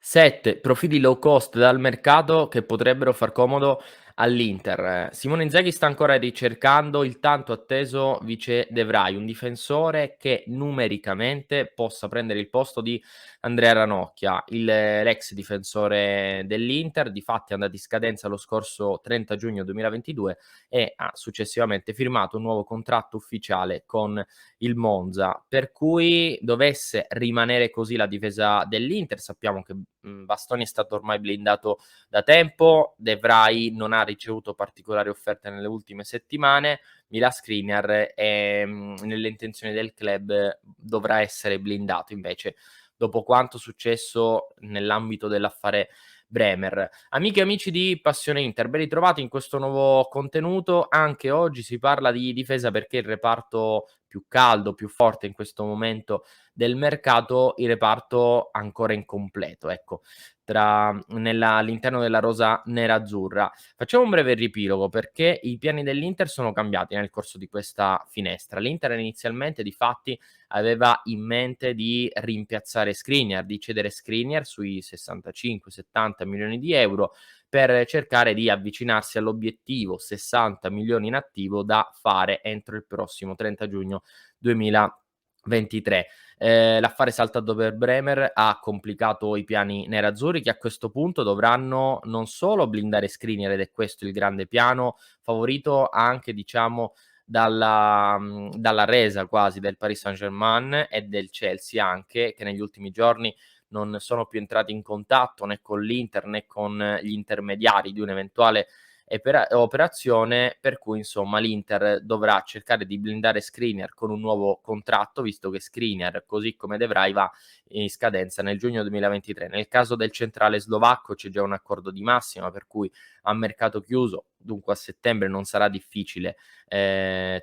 7 profili low cost dal mercato che potrebbero far comodo all'Inter. Simone Inzaghi sta ancora ricercando il tanto atteso vice De Vrij, un difensore che numericamente possa prendere il posto di Andrea Ranocchia, l'ex difensore dell'Inter, difatti è andato in scadenza lo scorso 30 giugno 2022 e ha successivamente firmato un nuovo contratto ufficiale con il Monza, per cui dovesse rimanere così la difesa dell'Inter, sappiamo che, Bastoni è stato ormai blindato da tempo, De Vrij non ha ricevuto particolari offerte nelle ultime settimane, Milan Skriniar è, nelle intenzioni del club dovrà essere blindato invece, dopo quanto successo nell'ambito dell'affare Bremer. Amiche e amici di Passione Inter, ben ritrovati in questo nuovo contenuto. Anche oggi si parla di difesa perché il reparto più caldo, più forte in questo momento del mercato, il reparto ancora incompleto, ecco, all'interno della rosa nerazzurra. Facciamo un breve riepilogo perché i piani dell'Inter sono cambiati nel corso di questa finestra. L'Inter inizialmente difatti aveva in mente di rimpiazzare Skriniar, di cedere Skriniar sui 65-70 milioni di euro per cercare di avvicinarsi all'obiettivo 60 milioni in attivo da fare entro il prossimo 30 giugno 2023. L'affare saltato per Bremer ha complicato i piani nerazzurri che a questo punto dovranno non solo blindare Skriniar, ed è questo il grande piano, favorito anche diciamo dalla resa quasi del Paris Saint-Germain e del Chelsea anche, che negli ultimi giorni non sono più entrati in contatto né con l'Inter né con gli intermediari di un'eventuale operazione, per cui insomma l'Inter dovrà cercare di blindare Skriniar con un nuovo contratto, visto che Skriniar, così come De Vrij, va in scadenza nel giugno 2023. Nel caso del centrale slovacco c'è già un accordo di massima, per cui a mercato chiuso, dunque a settembre, non sarà difficile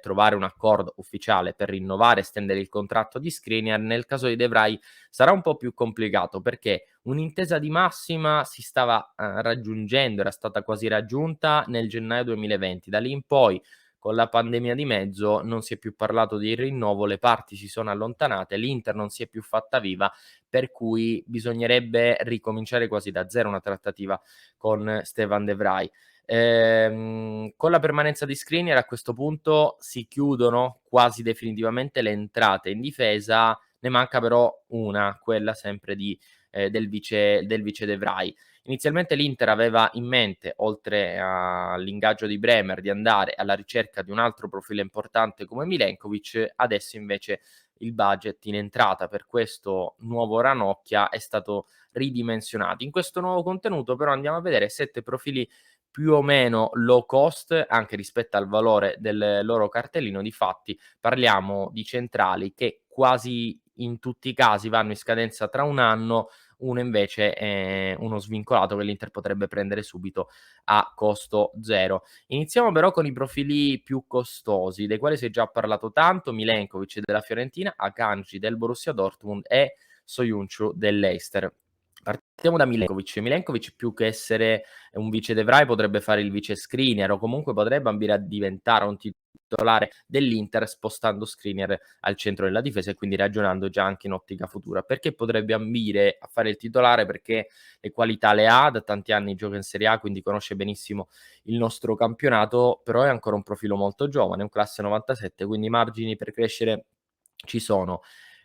trovare un accordo ufficiale per rinnovare e estendere il contratto di Skriniar. Nel caso di De Vrij sarà un po' più complicato perché un'intesa di massima si stava raggiungendo, era stata quasi raggiunta nel gennaio 2020. Da lì in poi, con la pandemia di mezzo, non si è più parlato di rinnovo, le parti si sono allontanate, l'Inter non si è più fatta viva, per cui bisognerebbe ricominciare quasi da zero una trattativa con Stefan De Vrij. Con la permanenza di Skriniar a questo punto si chiudono quasi definitivamente le entrate in difesa, ne manca però una, quella sempre del vice De Vrij. Inizialmente l'Inter aveva in mente, oltre all'ingaggio di Bremer, di andare alla ricerca di un altro profilo importante come Milenkovic, adesso invece il budget in entrata per questo nuovo Ranocchia è stato ridimensionato. In questo nuovo contenuto però andiamo a vedere 7 profili più o meno low cost anche rispetto al valore del loro cartellino. Difatti parliamo di centrali che quasi in tutti i casi vanno in scadenza tra 1 anno, uno invece è uno svincolato che l'Inter potrebbe prendere subito a costo zero. Iniziamo però con i profili più costosi, dei quali si è già parlato tanto: Milenkovic della Fiorentina, Akanji del Borussia Dortmund e Soyuncu dell'Leicester. Partiamo da Milenkovic. Milenkovic, più che essere un vice De Vrij, potrebbe fare il vice Skriniar o comunque potrebbe ambire a diventare un titolare dell'Inter spostando Skriniar al centro della difesa e quindi ragionando già anche in ottica futura. Perché potrebbe ambire a fare il titolare? Perché le qualità le ha, da tanti anni gioca in Serie A, quindi conosce benissimo il nostro campionato, però è ancora un profilo molto giovane, un classe 97, quindi i margini per crescere ci sono.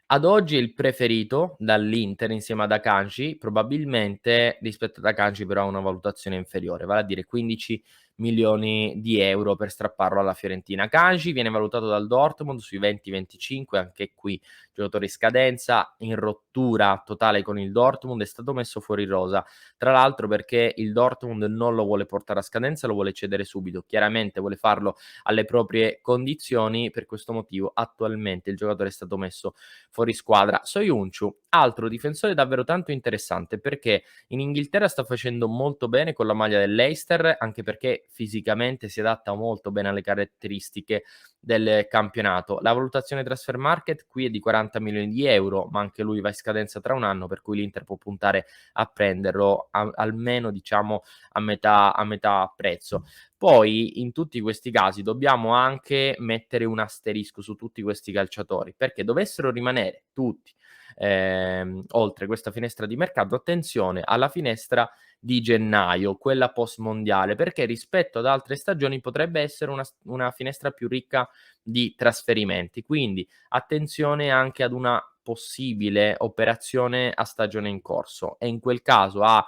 Ad oggi è il preferito dall'Inter insieme ad Akanji, probabilmente rispetto ad Akanji però ha una valutazione inferiore, vale a dire 15 milioni di euro per strapparlo alla Fiorentina. Akanji viene valutato dal Dortmund sui 20-25, anche qui giocatore in scadenza, in rottura totale con il Dortmund, è stato messo fuori rosa. Tra l'altro perché il Dortmund non lo vuole portare a scadenza, lo vuole cedere subito. Chiaramente vuole farlo alle proprie condizioni, per questo motivo attualmente il giocatore è stato messo fuori squadra. Soyuncu, altro difensore davvero tanto interessante perché in Inghilterra sta facendo molto bene con la maglia dell'Leicester, anche perché fisicamente si adatta molto bene alle caratteristiche del campionato. La valutazione transfer market qui è di 40 milioni di euro, ma anche lui va in scadenza tra un anno, per cui l'Inter può puntare a prenderlo almeno diciamo a metà prezzo. Poi in tutti questi casi dobbiamo anche mettere un asterisco su tutti questi calciatori, perché dovessero rimanere tutti oltre questa finestra di mercato, attenzione alla finestra di gennaio, quella post mondiale, perché rispetto ad altre stagioni potrebbe essere una finestra più ricca di trasferimenti. Quindi attenzione anche ad una possibile operazione a stagione in corso e in quel caso a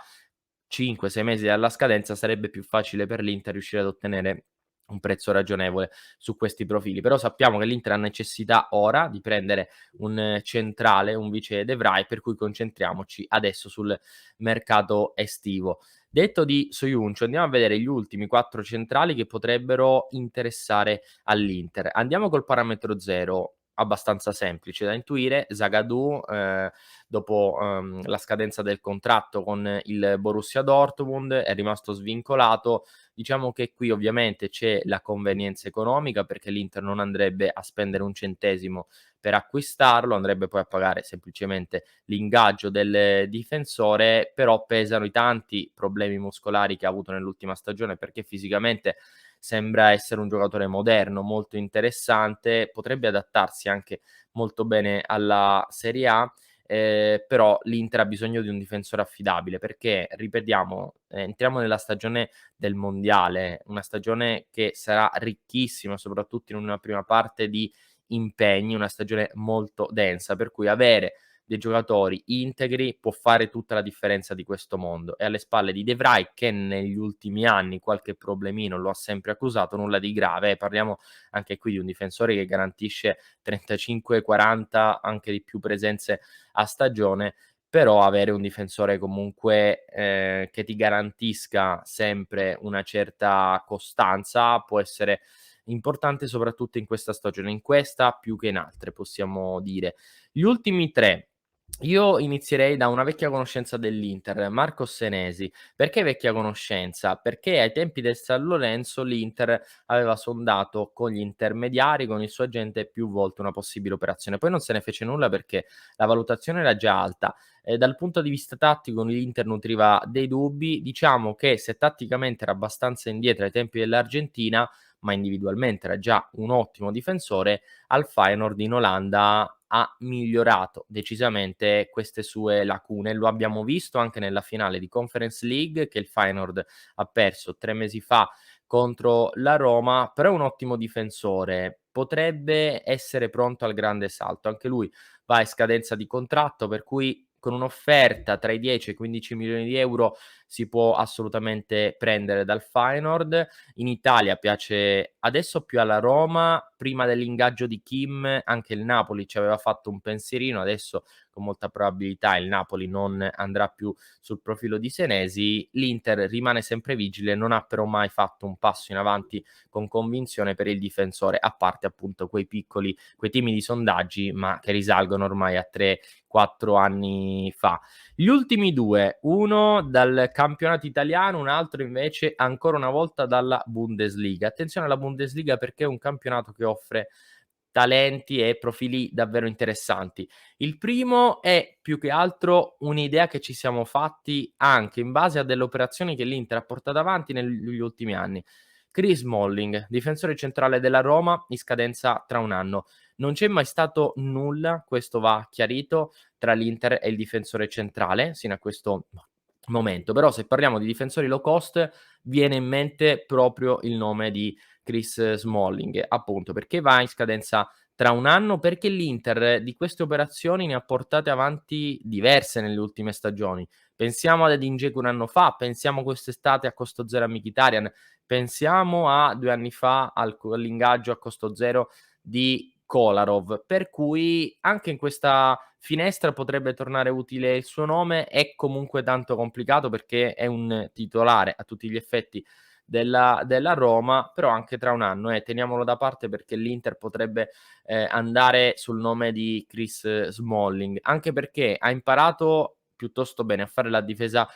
5, 6 mesi dalla scadenza sarebbe più facile per l'Inter riuscire ad ottenere un prezzo ragionevole su questi profili. Però sappiamo che l'Inter ha necessità ora di prendere un centrale, un vice De Vrij, per cui concentriamoci adesso sul mercato estivo. Detto di Soyuncu, andiamo a vedere gli ultimi 4 centrali che potrebbero interessare all'Inter. Andiamo col parametro 0, abbastanza semplice da intuire. Zagadou, dopo, la scadenza del contratto con il Borussia Dortmund è rimasto svincolato. Diciamo che qui ovviamente c'è la convenienza economica, perché l'Inter non andrebbe a spendere un centesimo per acquistarlo, andrebbe poi a pagare semplicemente l'ingaggio del difensore, però pesano i tanti problemi muscolari che ha avuto nell'ultima stagione, perché fisicamente sembra essere un giocatore moderno, molto interessante, potrebbe adattarsi anche molto bene alla Serie A, però l'Inter ha bisogno di un difensore affidabile perché, ripetiamo, entriamo nella stagione del mondiale, una stagione che sarà ricchissima, soprattutto in una prima parte di impegni, una stagione molto densa, per cui avere dei giocatori integri può fare tutta la differenza di questo mondo. E alle spalle di De Vrij, che negli ultimi anni qualche problemino lo ha sempre accusato, nulla di grave, parliamo anche qui di un difensore che garantisce 35, 40, anche di più presenze a stagione, però avere un difensore comunque, che ti garantisca sempre una certa costanza può essere importante, soprattutto in questa stagione, in questa più che in altre possiamo dire. Gli ultimi 3, io inizierei da una vecchia conoscenza dell'Inter, Marco Senesi. Perché vecchia conoscenza? Perché ai tempi del San Lorenzo l'Inter aveva sondato con gli intermediari, con il suo agente più volte una possibile operazione. Poi non se ne fece nulla perché la valutazione era già alta. Dal punto di vista tattico l'Inter nutriva dei dubbi. Diciamo che se tatticamente era abbastanza indietro ai tempi dell'Argentina, ma individualmente era già un ottimo difensore, al Feyenoord in Olanda ha migliorato decisamente queste sue lacune. Lo abbiamo visto anche nella finale di Conference League che il Feyenoord ha perso 3 mesi fa contro la Roma, però è un ottimo difensore, potrebbe essere pronto al grande salto. Anche lui va in scadenza di contratto, per cui con un'offerta tra i 10 e i 15 milioni di euro si può assolutamente prendere dal Feyenoord. In Italia piace adesso più alla Roma, prima dell'ingaggio di Kim anche il Napoli ci aveva fatto un pensierino, adesso con molta probabilità il Napoli non andrà più sul profilo di Senesi, l'Inter rimane sempre vigile, non ha però mai fatto un passo in avanti con convinzione per il difensore, a parte appunto quei timidi sondaggi, ma che risalgono ormai a 3, 4 anni fa. Gli ultimi 2, uno dal campionato italiano, un altro invece ancora una volta dalla Bundesliga. Attenzione alla Bundesliga perché è un campionato che offre talenti e profili davvero interessanti. Il primo è più che altro un'idea che ci siamo fatti anche in base a delle operazioni che l'Inter ha portato avanti negli ultimi anni. Chris Smalling, difensore centrale della Roma, in scadenza tra un anno. Non c'è mai stato nulla, questo va chiarito, tra l'Inter e il difensore centrale, sino a questo momento. Però se parliamo di difensori low cost, viene in mente proprio il nome di Chris Smalling, appunto perché va in scadenza tra un anno, perché l'Inter di queste operazioni ne ha portate avanti diverse nelle ultime stagioni. Pensiamo ad Edin Dzeko un anno fa, pensiamo quest'estate a costo zero a Mkhitaryan, pensiamo a 2 anni fa all'ingaggio a costo zero di Kolarov, per cui anche in questa finestra potrebbe tornare utile il suo nome. È comunque tanto complicato perché è un titolare a tutti gli effetti della Roma, però anche tra un anno, teniamolo da parte perché l'Inter potrebbe andare sul nome di Chris Smalling, anche perché ha imparato piuttosto bene a fare la difesa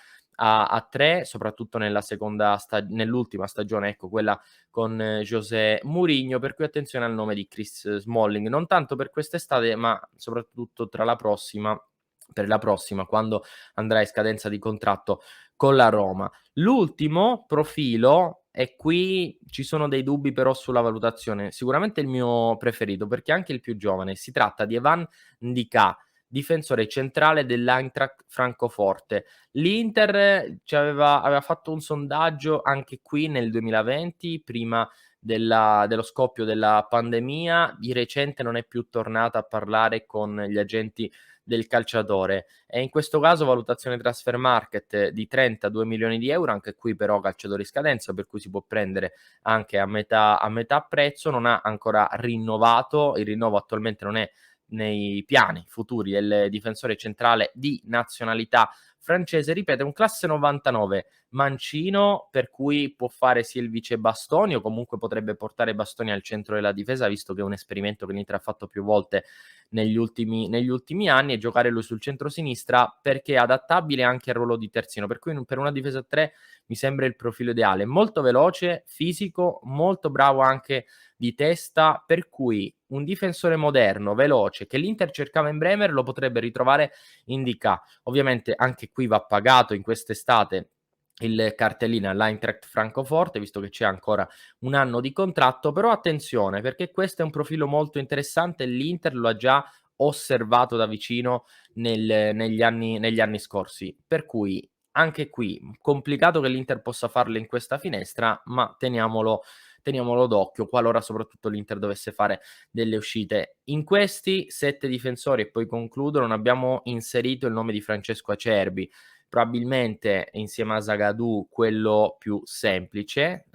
a 3, soprattutto nell'ultima stagione, ecco, quella con José Mourinho, per cui attenzione al nome di Chris Smalling, non tanto per quest'estate, ma soprattutto per la prossima, quando andrà in scadenza di contratto con la Roma. L'ultimo profilo, e qui ci sono dei dubbi però sulla valutazione, sicuramente il mio preferito, perché è anche il più giovane, si tratta di Evan Ndicà, difensore centrale dell'Eintracht Francoforte. L'Inter aveva fatto un sondaggio anche qui nel 2020, prima dello scoppio della pandemia. Di recente non è più tornata a parlare con gli agenti del calciatore, e in questo caso valutazione transfer market di 32 milioni di euro, anche qui però calciatore in scadenza, per cui si può prendere anche a metà prezzo. Non ha ancora rinnovato, il rinnovo attualmente non è nei piani futuri del difensore centrale di nazionalità francese. Ripeto, è un classe 99 mancino, per cui può fare sia il vice Bastoni, o comunque potrebbe portare Bastoni al centro della difesa, visto che è un esperimento che l'Inter ha fatto più volte negli ultimi anni, e giocare lui sul centro-sinistra, perché è adattabile anche al ruolo di terzino, per cui per una difesa a 3 mi sembra il profilo ideale. Molto veloce, fisico, molto bravo anche di testa, per cui un difensore moderno, veloce, che l'Inter cercava in Bremer, lo potrebbe ritrovare in Dika. Ovviamente anche qui va pagato in quest'estate il cartellino all'Eintracht Francoforte, visto che c'è ancora un anno di contratto. Però attenzione, perché questo è un profilo molto interessante, l'Inter lo ha già osservato da vicino negli anni scorsi, per cui anche qui complicato che l'Inter possa farlo in questa finestra, ma teniamolo d'occhio qualora soprattutto l'Inter dovesse fare delle uscite. In questi 7 difensori, e poi concludo, non abbiamo inserito il nome di Francesco Acerbi, probabilmente insieme a Zagadou quello più semplice,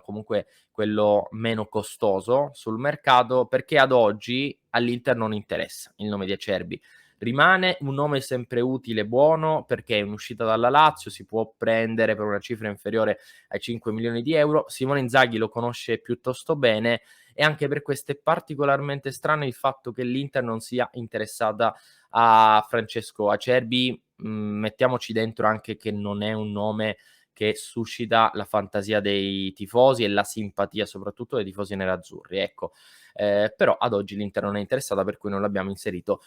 comunque quello meno costoso sul mercato, perché ad oggi all'Inter non interessa il nome di Acerbi. Rimane un nome sempre utile e buono, perché è un'uscita dalla Lazio, si può prendere per una cifra inferiore ai 5 milioni di euro. Simone Inzaghi lo conosce piuttosto bene, e anche per questo è particolarmente strano il fatto che l'Inter non sia interessata a Francesco Acerbi. Mettiamoci dentro anche che non è un nome che suscita la fantasia dei tifosi e la simpatia soprattutto dei tifosi nerazzurri, ecco. Però ad oggi l'Inter non è interessata, per cui non l'abbiamo inserito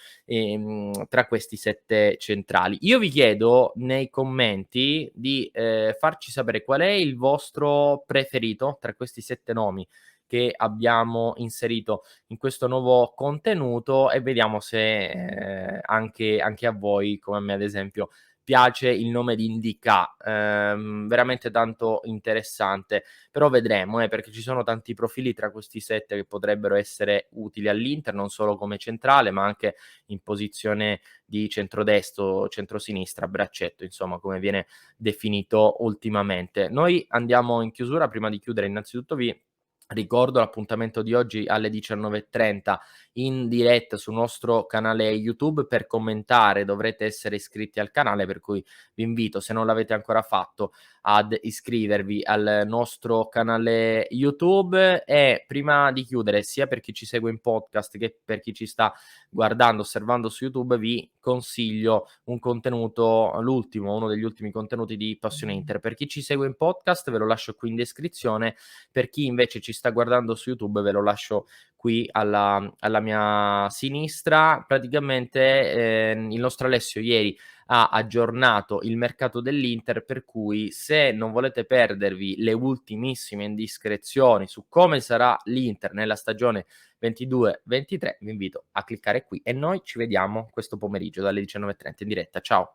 tra questi 7 centrali. Io vi chiedo nei commenti di farci sapere qual è il vostro preferito tra questi 7 nomi che abbiamo inserito in questo nuovo contenuto, e vediamo se anche a voi, come a me ad esempio, piace il nome di Ndicà. Veramente tanto interessante, però vedremo, perché ci sono tanti profili tra questi 7 che potrebbero essere utili all'Inter, non solo come centrale, ma anche in posizione di centrodestro, centrosinistra, braccetto, insomma, come viene definito ultimamente. Noi andiamo in chiusura. Prima di chiudere, innanzitutto vi ricordo l'appuntamento di oggi alle 19:30 in diretta sul nostro canale YouTube. Per commentare dovrete essere iscritti al canale, per cui vi invito, se non l'avete ancora fatto, ad iscrivervi al nostro canale YouTube. E prima di chiudere, sia per chi ci segue in podcast che per chi ci sta guardando, osservando su YouTube, vi consiglio un contenuto, uno degli ultimi contenuti di Passione Inter. Per chi ci segue in podcast ve lo lascio qui in descrizione, per chi invece ci sta guardando su YouTube ve lo lascio qui alla mia sinistra. Praticamente il nostro Alessio ieri ha aggiornato il mercato dell'Inter, per cui se non volete perdervi le ultimissime indiscrezioni su come sarà l'Inter nella stagione 22-23, vi invito a cliccare qui, e noi ci vediamo questo pomeriggio dalle 19:30 in diretta. Ciao.